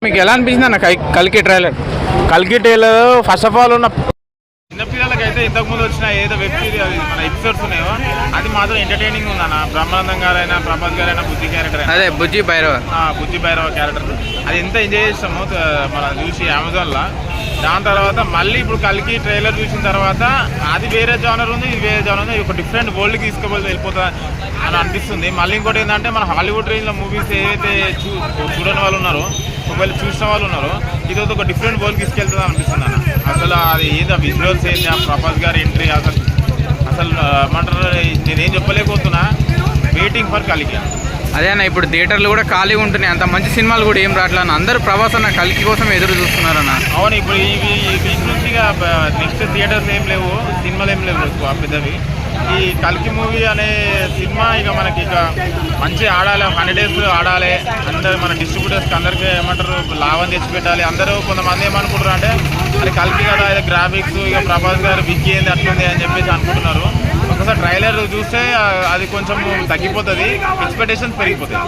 మీకు ఎలా అనిపించింది అన్న కల్కి ట్రైలర్? కల్కి ట్రైలర్ ఫస్ట్ ఆఫ్ ఆల్ ఉన్న చిన్నపిల్లలకి అయితే ఇంతకుముందు వచ్చిన ఏదో వెబ్ సిరీస్ అది మన ఎపిసోడ్స్ ఉన్నాయో అది మాత్రం ఎంటర్టైనింగ్ ఉందన్న. బ్రహ్మానందం గారైనా ప్రభాస్ గారైనా బుజ్జి క్యారెక్టర్ అదే బుజ్జి భైరవ క్యారెక్టర్ అది ఎంత ఎంజాయ్ చేస్తామో మనం చూసి అమెజాన్లో. దాని తర్వాత మళ్ళీ ఇప్పుడు కల్కి ట్రైలర్ చూసిన తర్వాత అది వేరే జానర్ ఉంది, ఇది వేరే జానర్ ఉంది, ఒక డిఫరెంట్ వరల్డ్కి వెళ్ళిపోతా అని అనిపిస్తుంది. మళ్ళీ ఇంకోటి ఏంటంటే మన హాలీవుడ్ రేంజ్లో మూవీస్ ఏవైతే చూడని వాళ్ళు ఉన్నారో, ఒకవేళ చూసిన వాళ్ళు ఉన్నారో, ఇది ఒక డిఫరెంట్ వరల్డ్కి తీసుకెళ్తుందా అనిపిస్తుంది అన్న. అసలు అది ఏంది, ఆ విజువల్స్ ఏంది, ఆ ప్రభాస్ గారి ఎంట్రీ అసలు ఏమంటారు, నేనేం చెప్పలేకపోతున్నా. వెయిటింగ్ ఫర్ కల్కి. అదే అన్న, ఇప్పుడు థియేటర్లు కూడా ఖాళీగా ఉంటున్నాయి, అంత మంచి సినిమాలు కూడా ఏం రావట్లే అన్న. అందరూ ప్రభాస్ అన్న కల్కి కోసం ఎదురు చూస్తున్నారన్న. అవును, ఇప్పుడు ఈ వీక్ నుంచి నెక్స్ట్ థియేటర్స్ ఏం లేవు, సినిమాలు ఏం లేవు ఎక్కువ పెద్దవి. ఈ కల్కి మూవీ అనే సినిమా ఇక మనకి ఇక మంచి ఆడాలి, 100 days ఆడాలి. అందరు మన డిస్ట్రిబ్యూటర్స్కి అందరికీ ఏమంటారు లాభం తెచ్చిపెట్టాలి. అందరూ కొంతమంది ఏమనుకుంటారు అంటే అది కల్కి కదా, ఇది గ్రాఫిక్స్ ఇక ప్రభాస్ గారు విక్కీ ఏంది అట్లుంది అని చెప్పేసి అనుకుంటున్నారు. ఒకసారి ట్రైలర్ చూస్తే అది కొంచెం తగ్గిపోతుంది, ఎక్స్పెక్టేషన్స్ పెరిగిపోతాయి.